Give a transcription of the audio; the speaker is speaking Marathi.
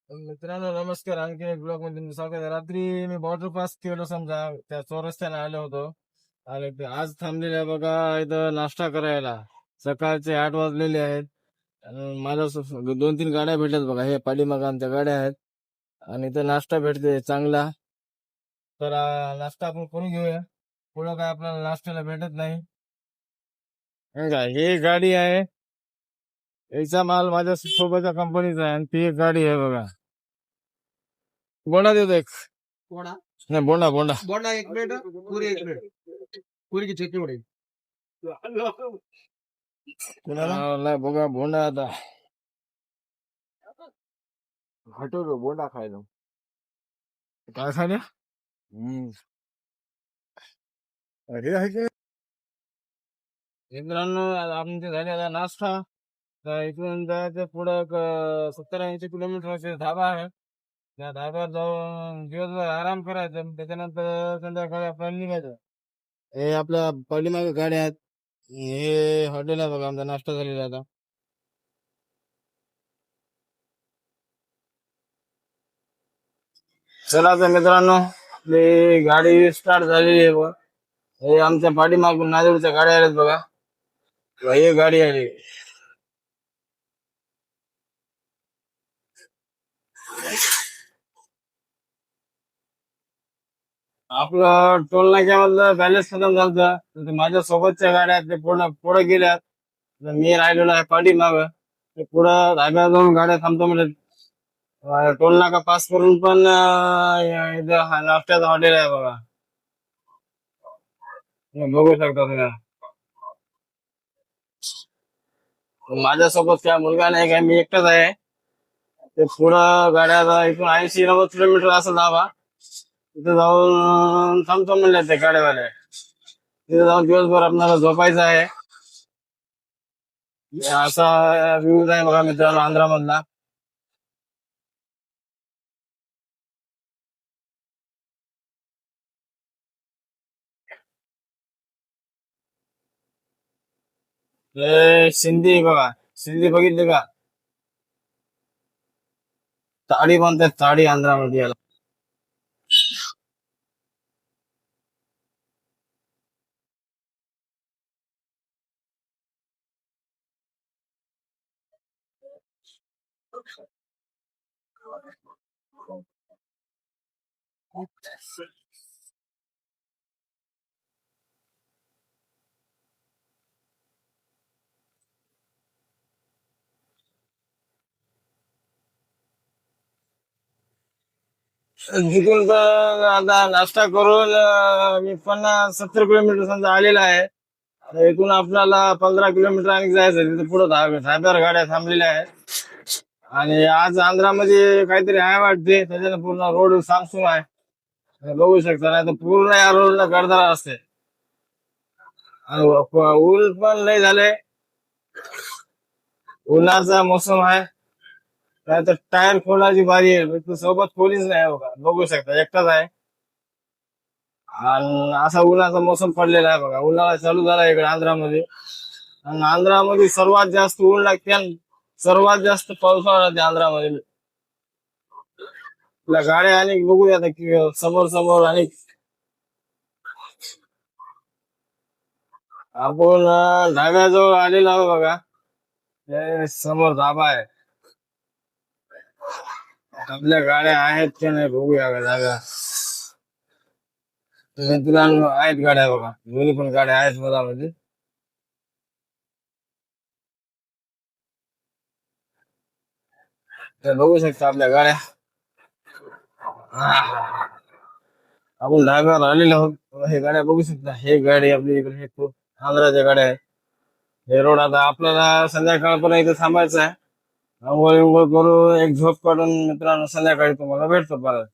मित्रांनो नमस्कार. आणखी एक ब्लॉग मध्ये तुमचं स्वागत आहे. रात्री मी बॉर्डर पास केलं समजा, त्या चौरस्त्याने आलो होतो. आणि आज थांबलेले आहे बघा इथं नाश्ता करायला. सकाळचे 8 वाजलेले आहेत. आणि माझ्या 2-3 गाड्या भेटल्यात बघा. हे पाठीमागं आमच्या गाड्या आहेत आणि इथं नाश्ता भेटते चांगला. तर नाश्ता आपण करून घेऊया. पुढं काय आपल्याला नाश्त्याला भेटत नाही. हे काय, ही गाडी आहे, याचा माल माझ्या सोबतच्या कंपनीचा आहे आणि ती एक गाडी आहे बघा. बोंडा देतो एक. बोंडा नाही, बोंडा बोंडा. बोंडा एक प्लेट, पुरी एक प्लेट, पुरी की चटणी उडेल. नाही बघा बोंडा आता हटवलो बोंडा खायला. काय खायला? अरे आहे की मित्रांनो, आमचे झाले आता नाश्ता. तर इथून जायचं पुढं 70-80 किलोमीटर धाबा आहे. त्या धाब्यावर जाऊन दिवसभर आराम करायचा. त्याच्यानंतर संध्याकाळी आपल्याला निघायचं. हे आपल्या पाठीमागे गाड्या आहेत. हे हॉटेल आहे बघा, आमचा नाश्ता झालेला आता. चला तर मित्रांनो, आपली गाडी स्टार्ट झालेली आहे बघा. हे आमच्या पाठीमागून नादेडच्या गाड्या आहेत बघा. हे गाडी आली. आपलं टोल नाक्यामधलं बॅलन्स खतम झालं. तर माझ्या सोबतच्या गाड्या आहेत ते पूर्ण पुढे गेल्यात. तर मी राहिलेलो आहे पाठीमाग. ते पुढं धाब्यावर जाऊन गाड्या थांबतो म्हणजे टोल नाका पास करून पण इथं नाश्त्याचं हॉटेल आहे बघा. हे बघू शकता तुम्ही. माझ्यासोबत काय मुलगा नाही, काय मी एकटाच आहे. ते पुढं गाड्या इथून 80-90 किलोमीटर असं धावा. तिथे जाऊन थांबतो म्हणले ते गाड्यावाले. तिथे जाऊन दिवसभर आपल्याला झोपायचं आहे. असा व्ह्यूज आहे बघा मित्रांनो आंध्रामधला. सिंधी बघा, सिंधी बघितले का? ताडी म्हणतात, ताडी आंध्रामध्ये याला. तिथून तर आता नाश्ता करून मी 50-70 किलोमीटर समजा आलेला आहे. आता इथून आपल्याला 15 किलोमीटर आणि जायचं. तिथे पुढे धाब्यावर गाड्या थांबलेल्या आहेत. आणि आज आंध्रामध्ये काहीतरी आहे वाटते, त्याच्यानं पूर्ण रोड सामसूम आहे. बघू शकता, नाही तर पूर्ण या रोडला गर्दा असते. आणि ऊन पण लय झालंय. उन्हाचा मोसम आहे. नाही तर टायर खोलाची बारी आहे. पण सोबत पोलीस नाही बघा, बघू शकता एकटाच आहे. आणि असा उन्हाचा मोसम पडलेला आहे बघा. उन्हाळा चालू झाला इकडे आंध्रामध्ये. आणि आंध्रामध्ये सर्वात जास्त ऊन लागते आणि सर्वात जास्त पावसाळा राहते आंध्रामध्ये. आपल्या गाड्या आणि बघूया आता की समोर समोर. आणि आपण धाब्याजवळ आलेलो आहोत बघा. हे समोर धाबा आहे. आपल्या गाड्या आहेत की नाही बघूया का जागा. मित्रांनो आहेत गाड्या बघा, दोन्ही पण गाड्या आहेत मधामध्ये. तर बघू शकता आपल्या गाड्या. आपण धाब्यावर आलेलो आहोत. हे गाड्या बघू शकता. हे गाडी आपली इकडे हे खूप आंध्राच्या गाड्या आहेत. हे रोड आता आपल्याला संध्याकाळपर्यंत इथे थांबायचं आहे. आंघोळ विंघोळ करू, एक झोप काढून मित्रांनो संध्याकाळी तुम्हाला भेटतो परत.